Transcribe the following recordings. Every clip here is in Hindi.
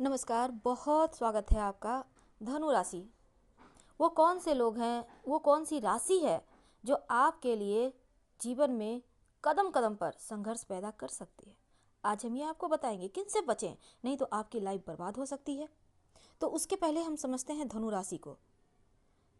नमस्कार, बहुत स्वागत है आपका। धनु राशि, वो कौन से लोग हैं, वो कौन सी राशि है जो आपके लिए जीवन में कदम कदम पर संघर्ष पैदा कर सकती है। आज हम ये आपको बताएंगे किनसे बचें, नहीं तो आपकी लाइफ बर्बाद हो सकती है। तो उसके पहले हम समझते हैं धनु राशि को।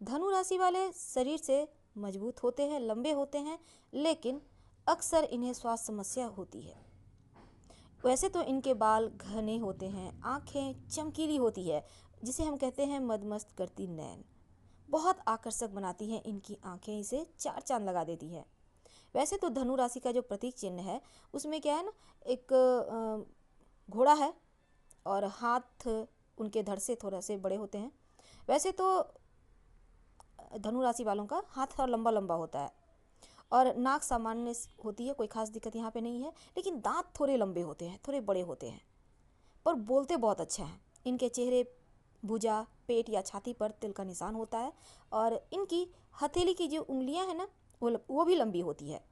धनु राशि वाले शरीर से मजबूत होते हैं, लंबे होते हैं, लेकिन अक्सर इन्हें स्वास्थ्य समस्या होती है। वैसे तो इनके बाल घने होते हैं, आंखें चमकीली होती है, जिसे हम कहते हैं मदमस्त करती नैन। बहुत आकर्षक बनाती हैं इनकी आंखें, इसे चार चांद लगा देती है। वैसे तो धनु राशि का जो प्रतीक चिन्ह है उसमें क्या है ना, एक घोड़ा है और हाथ उनके धड़ से थोड़ा से बड़े होते हैं। वैसे तो धनु राशि वालों का हाथ थोड़ा लंबा लंबा होता है और नाक सामान्य होती है, कोई खास दिक्कत यहाँ पे नहीं है, लेकिन दांत थोड़े लंबे होते हैं, थोड़े बड़े होते हैं, पर बोलते बहुत अच्छा है। इनके चेहरे, भुजा, पेट या छाती पर तिल का निशान होता है और इनकी हथेली की जो उंगलियां हैं ना, वो भी लंबी होती है।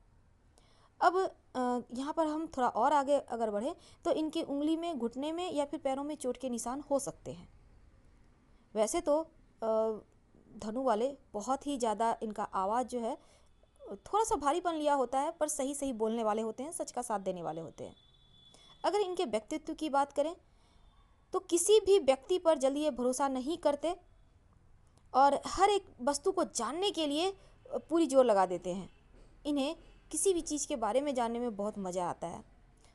अब यहाँ पर हम थोड़ा और आगे अगर बढ़ें तो इनकी उंगली में, घुटने में या फिर पैरों में चोट के निशान हो सकते हैं। वैसे तो धनु वाले बहुत ही ज़्यादा, इनका आवाज़ जो है थोड़ा सा भारीपन लिया होता है, पर सही सही बोलने वाले होते हैं, सच का साथ देने वाले होते हैं। अगर इनके व्यक्तित्व की बात करें तो किसी भी व्यक्ति पर जल्दी ये भरोसा नहीं करते और हर एक वस्तु को जानने के लिए पूरी जोर लगा देते हैं। इन्हें किसी भी चीज़ के बारे में जानने में बहुत मज़ा आता है।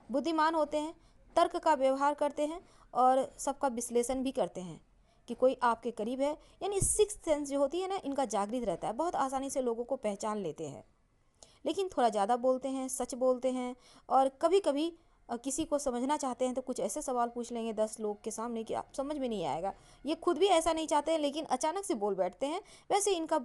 बुद्धिमान होते हैं, तर्क का व्यवहार करते हैं और सबका विश्लेषण भी करते हैं कि कोई आपके करीब है, यानी सिक्स्थ सेंस जो होती है ना, इनका जागृत रहता है। बहुत आसानी से लोगों को पहचान लेते हैं, लेकिन थोड़ा ज़्यादा बोलते हैं, सच बोलते हैं और कभी कभी किसी को समझना चाहते हैं तो कुछ ऐसे सवाल पूछ लेंगे 10 लोग के सामने कि आप समझ में नहीं आएगा। ये खुद भी ऐसा नहीं चाहते हैं, लेकिन अचानक से बोल बैठते हैं। वैसे इनका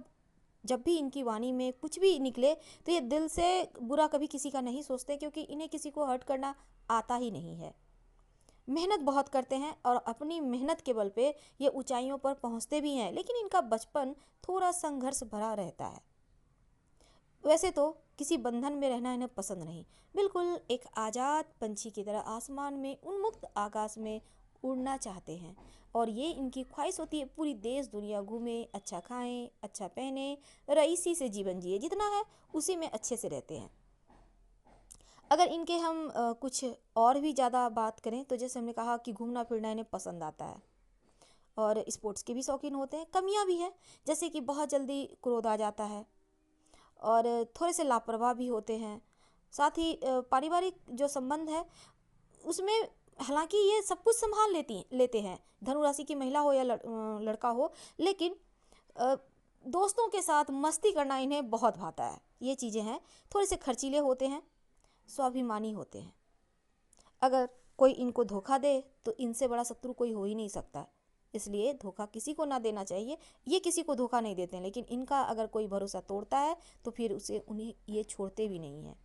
जब भी इनकी वाणी में कुछ भी निकले तो ये दिल से बुरा कभी किसी का नहीं सोचते, क्योंकि इन्हें किसी को हर्ट करना आता ही नहीं है। मेहनत बहुत करते हैं और अपनी मेहनत के बल पे ये ऊंचाइयों पर पहुंचते भी हैं, लेकिन इनका बचपन थोड़ा संघर्ष भरा रहता है। वैसे तो किसी बंधन में रहना इन्हें पसंद नहीं, बिल्कुल एक आज़ाद पंछी की तरह आसमान में, उन्मुक्त आकाश में उड़ना चाहते हैं। और ये इनकी ख्वाहिश होती है पूरी देश दुनिया घूमें, अच्छा खाएं, अच्छा पहने, रईसी से जीवन जिए, जितना है उसी में अच्छे से रहते हैं। अगर इनके हम कुछ और भी ज़्यादा बात करें तो जैसे हमने कहा कि घूमना फिरना इन्हें पसंद आता है और स्पोर्ट्स के भी शौकीन होते हैं। कमियां भी हैं, जैसे कि बहुत जल्दी क्रोध आ जाता है और थोड़े से लापरवाह भी होते हैं। साथ ही पारिवारिक जो संबंध है उसमें, हालांकि ये सब कुछ संभाल लेते हैं, धनु राशि की महिला हो या लड़का हो, लेकिन अ, दोस्तों के साथ मस्ती करना इन्हें बहुत भाता है। ये चीज़ें हैं। थोड़े से खर्चीले होते हैं, स्वाभिमानी होते हैं। अगर कोई इनको धोखा दे तो इनसे बड़ा शत्रु कोई हो ही नहीं सकता, इसलिए धोखा किसी को ना देना चाहिए। ये किसी को धोखा नहीं देते हैं, लेकिन इनका अगर कोई भरोसा तोड़ता है तो फिर उसे उन्हें ये छोड़ते भी नहीं हैं।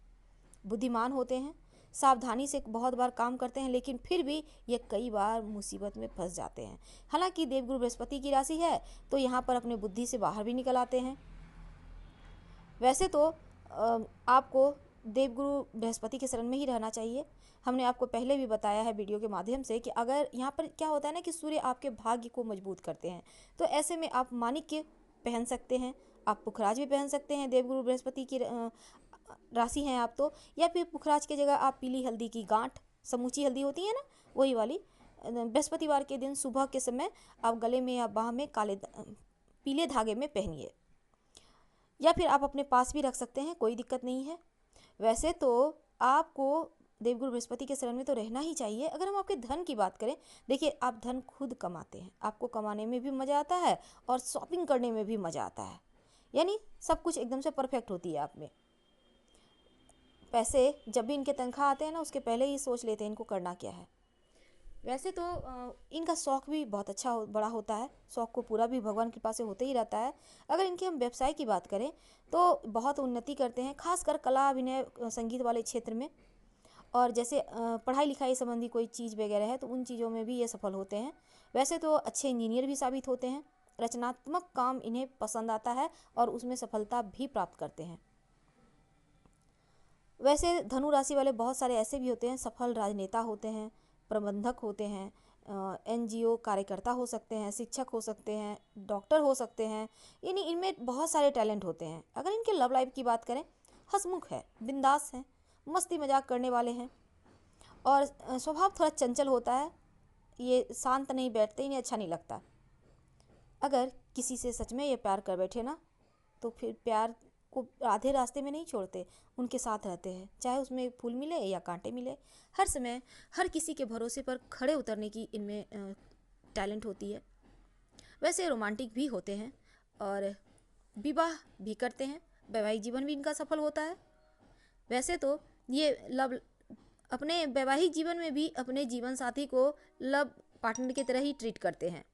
बुद्धिमान होते हैं, सावधानी से बहुत बार काम करते हैं, लेकिन फिर भी ये कई बार मुसीबत में फंस जाते हैं। हालांकि देवगुरु बृहस्पति की राशि है तो यहाँ पर अपने बुद्धि से बाहर भी निकल आते हैं। वैसे तो आपको देवगुरु बृहस्पति के शरण में ही रहना चाहिए। हमने आपको पहले भी बताया है वीडियो के माध्यम से कि अगर यहाँ पर क्या होता है ना कि सूर्य आपके भाग्य को मजबूत करते हैं, तो ऐसे में आप माणिक्य पहन सकते हैं, आप पुखराज भी पहन सकते हैं। देवगुरु बृहस्पति की राशि हैं आप तो, या फिर पुखराज की जगह आप पीली हल्दी की गांठ, समूची हल्दी होती है ना, वही वाली, बृहस्पतिवार के दिन सुबह के समय आप गले में या बाह में पीले धागे में पहनिए, या फिर आप अपने पास भी रख सकते हैं, कोई दिक्कत नहीं है। वैसे तो आपको देवगुरु बृहस्पति के शरण में तो रहना ही चाहिए। अगर हम आपके धन की बात करें, देखिए आप धन खुद कमाते हैं, आपको कमाने में भी मज़ा आता है और शॉपिंग करने में भी मज़ा आता है, यानी सब कुछ एकदम से परफेक्ट होती है आप में। पैसे जब भी इनके तनख्वाह आते हैं ना, उसके पहले ही सोच लेते हैं इनको करना क्या है। वैसे तो इनका शौक़ भी बहुत अच्छा बड़ा होता है, शौक़ को पूरा भी भगवान कृपा से होते ही रहता है। अगर इनके हम व्यवसाय की बात करें तो बहुत उन्नति करते हैं, खासकर कला, अभिनय, संगीत वाले क्षेत्र में। और जैसे पढ़ाई लिखाई संबंधी कोई चीज़ वगैरह है तो उन चीज़ों में भी ये सफल होते हैं। वैसे तो अच्छे इंजीनियर भी साबित होते हैं। रचनात्मक काम इन्हें पसंद आता है और उसमें सफलता भी प्राप्त करते हैं। वैसे धनु राशि वाले बहुत सारे ऐसे भी होते हैं, सफल राजनेता होते हैं, प्रबंधक होते हैं, NGO कार्यकर्ता हो सकते हैं, शिक्षक हो सकते हैं, डॉक्टर हो सकते हैं, यानी इनमें बहुत सारे टैलेंट होते हैं। अगर इनके लव लाइफ की बात करें, हंसमुख है, बिंदास हैं, मस्ती मजाक करने वाले हैं और स्वभाव थोड़ा चंचल होता है। ये शांत नहीं बैठते, इन्हें अच्छा नहीं लगता। अगर किसी से सच में ये प्यार कर बैठे ना, तो फिर प्यार को आधे रास्ते में नहीं छोड़ते, उनके साथ रहते हैं, चाहे उसमें फूल मिले या कांटे मिले। हर समय हर किसी के भरोसे पर खड़े उतरने की इनमें टैलेंट होती है। वैसे रोमांटिक भी होते हैं और विवाह भी करते हैं, वैवाहिक जीवन भी इनका सफल होता है। वैसे तो ये अपने वैवाहिक जीवन में भी अपने जीवन साथी को लव पार्टनर की तरह ही ट्रीट करते हैं।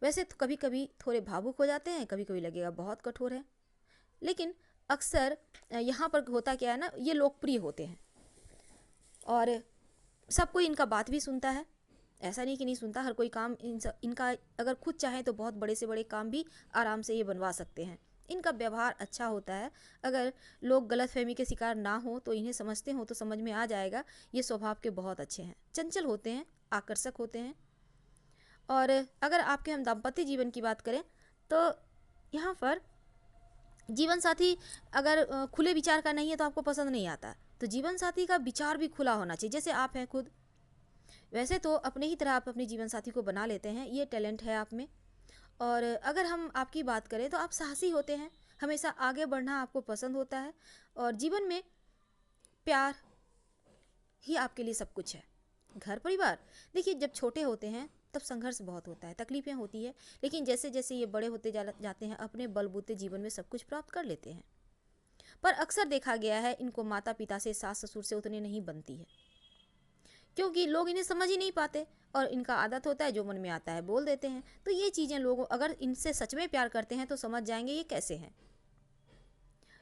वैसे तो कभी कभी थोड़े भावुक हो जाते हैं, कभी कभी लगेगा बहुत कठोर है, लेकिन अक्सर यहाँ पर होता क्या है ना, ये लोकप्रिय होते हैं और सब कोई इनका बात भी सुनता है। ऐसा नहीं कि नहीं सुनता, हर कोई काम इनका अगर खुद चाहे तो बहुत बड़े से बड़े काम भी आराम से ये बनवा सकते हैं। इनका व्यवहार अच्छा होता है। अगर लोग गलतफहमी के शिकार ना हो तो इन्हें समझते हो तो समझ में आ जाएगा ये स्वभाव के बहुत अच्छे हैं, चंचल होते हैं, आकर्षक होते हैं। और अगर आपके हम दाम्पत्य जीवन की बात करें तो यहाँ पर जीवन साथी अगर खुले विचार का नहीं है तो आपको पसंद नहीं आता, तो जीवन साथी का विचार भी खुला होना चाहिए, जैसे आप हैं खुद। वैसे तो अपने ही तरह आप अपने जीवन साथी को बना लेते हैं, ये टैलेंट है आप में। और अगर हम आपकी बात करें तो आप साहसी होते हैं, हमेशा आगे बढ़ना आपको पसंद होता है और जीवन में प्यार ही आपके लिए सब कुछ है। घर परिवार, देखिए जब छोटे होते हैं तब संघर्ष बहुत होता है, तकलीफें होती है, लेकिन जैसे जैसे ये बड़े होते जाते हैं अपने बलबूते जीवन में सब कुछ प्राप्त कर लेते हैं। पर अक्सर देखा गया है इनको माता पिता से, सास ससुर से उतने नहीं बनती है, क्योंकि लोग इन्हें समझ ही नहीं पाते और इनका आदत होता है जो मन में आता है बोल देते हैं। तो ये चीज़ें लोगों अगर इनसे सच में प्यार करते हैं तो समझ जाएंगे ये कैसे हैं।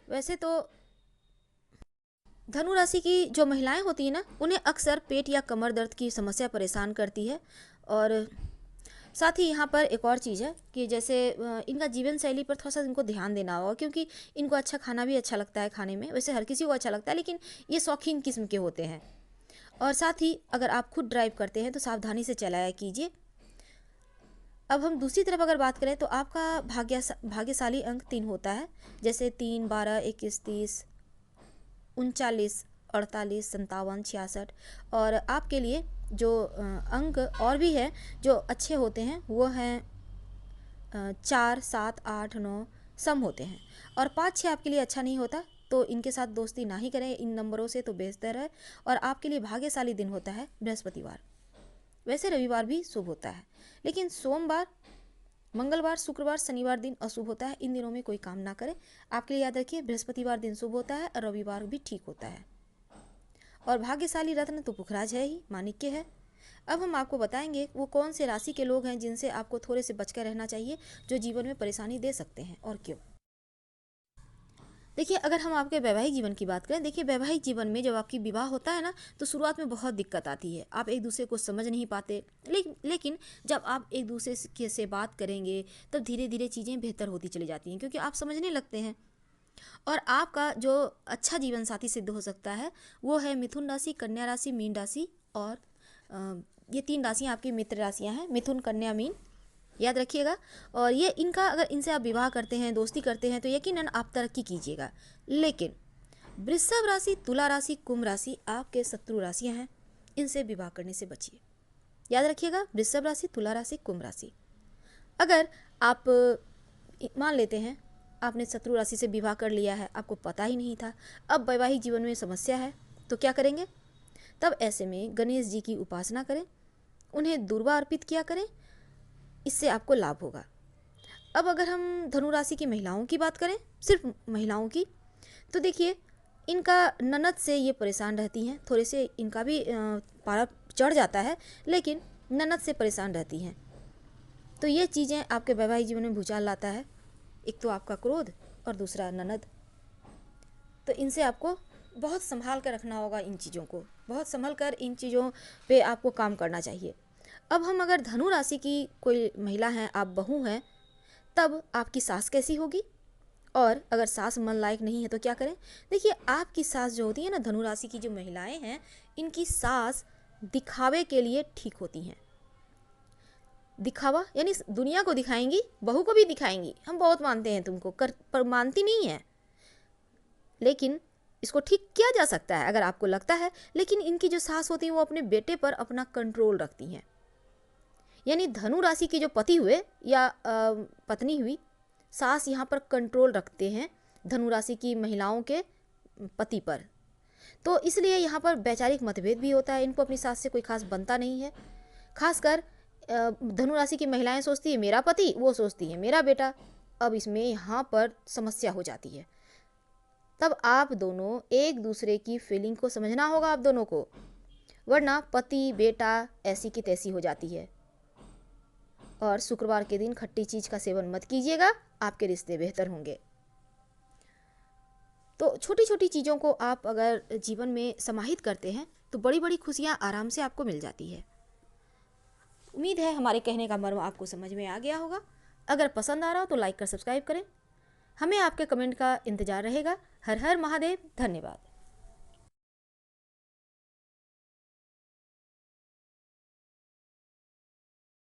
वैसे तो धनु राशि की जो महिलाएं होती हैं ना, उन्हें अक्सर पेट या कमर दर्द की समस्या परेशान करती है। और साथ ही यहाँ पर एक और चीज़ है कि जैसे इनका जीवन शैली पर थोड़ा सा इनको ध्यान देना होगा, क्योंकि इनको अच्छा खाना भी अच्छा लगता है खाने में। वैसे हर किसी को अच्छा लगता है, लेकिन ये शौकीन किस्म के होते हैं। और साथ ही अगर आप खुद ड्राइव करते हैं तो सावधानी से चलाया कीजिए। अब हम दूसरी तरफ अगर बात करें तो आपका भाग्यशाली अंक 3 होता है, जैसे 3, 12, 21, 30, 39, 48, 57, 66। और आपके लिए जो अंक और भी है जो अच्छे होते हैं वो हैं 4, 7, 8, 9 सम होते हैं। और 5, 6 आपके लिए अच्छा नहीं होता, तो इनके साथ दोस्ती ना ही करें इन नंबरों से तो बेहतर है। और आपके लिए भाग्यशाली दिन होता है बृहस्पतिवार। वैसे रविवार भी शुभ होता है, लेकिन सोमवार, मंगलवार, शुक्रवार, शनिवार दिन अशुभ होता है। इन दिनों में कोई काम ना करें। आपके लिए याद रखिए बृहस्पतिवार दिन शुभ होता है और रविवार भी ठीक होता है। और भाग्यशाली रत्न तो पुखराज है ही, माणिक्य है। अब हम आपको बताएंगे वो कौन से राशि के लोग हैं जिनसे आपको थोड़े से बचकर रहना चाहिए, जो जीवन में परेशानी दे सकते हैं और क्यों। देखिए अगर हम आपके वैवाहिक जीवन की बात करें, देखिए वैवाहिक जीवन में जब आपकी विवाह होता है ना, तो शुरुआत में बहुत दिक्कत आती है, आप एक दूसरे को समझ नहीं पाते। लेकिन जब आप एक दूसरे से बात करेंगे तब धीरे धीरे चीज़ें बेहतर होती चली जाती हैं, क्योंकि आप समझने लगते हैं। और आपका जो अच्छा जीवन साथी सिद्ध हो सकता है वो है मिथुन राशि, कन्या राशि, मीन राशि। और ये 3 राशियाँ आपकी मित्र राशियाँ हैं, मिथुन, कन्या, मीन, याद रखिएगा। और ये इनका अगर इनसे आप विवाह करते हैं, दोस्ती करते हैं तो यकीनन आप तरक्की कीजिएगा। लेकिन वृषभ राशि, तुला राशि, कुंभ राशि आपके शत्रु राशियाँ हैं, इनसे विवाह करने से बचिए। याद रखिएगा वृषभ राशि, तुला राशि, कुंभ राशि। अगर आप मान लेते हैं आपने शत्रु राशि से विवाह कर लिया है, आपको पता ही नहीं था, अब वैवाहिक जीवन में समस्या है, तो क्या करेंगे? तब ऐसे में गणेश जी की उपासना करें, उन्हें दूर्वा अर्पित किया करें, इससे आपको लाभ होगा। अब अगर हम धनु राशि की महिलाओं की बात करें, सिर्फ महिलाओं की, तो देखिए इनका ननद से ये परेशान रहती हैं, थोड़े से इनका भी पारा चढ़ जाता है, लेकिन ननद से परेशान रहती हैं। तो ये चीज़ें आपके वैवाहिक जीवन में भूचाल लाता है, एक तो आपका क्रोध और दूसरा ननद। तो इनसे आपको बहुत संभाल कर रखना होगा, इन चीज़ों को बहुत संभल कर इन चीज़ों पे आपको काम करना चाहिए। अब हम अगर धनु राशि की कोई महिला हैं, आप बहू हैं, तब आपकी सास कैसी होगी? और अगर सास मन लायक नहीं है तो क्या करें? देखिए आपकी सास जो होती है ना, धनु राशि की जो महिलाएं हैं, इनकी सास दिखावे के लिए ठीक होती हैं। दिखावा यानी दुनिया को दिखाएंगी, बहू को भी दिखाएंगी, हम बहुत मानते हैं तुमको, कर पर मानती नहीं है। लेकिन इसको ठीक किया जा सकता है अगर आपको लगता है। लेकिन इनकी जो सास होती है वो अपने बेटे पर अपना कंट्रोल रखती हैं। यानी धनु राशि के जो पति हुए या पत्नी हुई, सास यहाँ पर कंट्रोल रखते हैं धनु राशि की महिलाओं के पति पर। तो इसलिए यहाँ पर वैचारिक मतभेद भी होता है, इनको अपनी सास से कोई खास बनता नहीं है। खासकर धनु राशि की महिलाएं सोचती है मेरा पति, वो सोचती है मेरा बेटा। अब इसमें यहाँ पर समस्या हो जाती है। तब आप दोनों एक दूसरे की फीलिंग को समझना होगा आप दोनों को, वरना पति बेटा ऐसी की तैसी हो जाती है। और शुक्रवार के दिन खट्टी चीज़ का सेवन मत कीजिएगा, आपके रिश्ते बेहतर होंगे। तो छोटी छोटी चीज़ों को आप अगर जीवन में समाहित करते हैं तो बड़ी बड़ी खुशियाँ आराम से आपको मिल जाती है। उम्मीद है हमारे कहने का मर्म आपको समझ में आ गया होगा। अगर पसंद आ रहा हो तो लाइक कर सब्सक्राइब करें। हमें आपके कमेंट का इंतज़ार रहेगा। हर हर महादेव। धन्यवाद।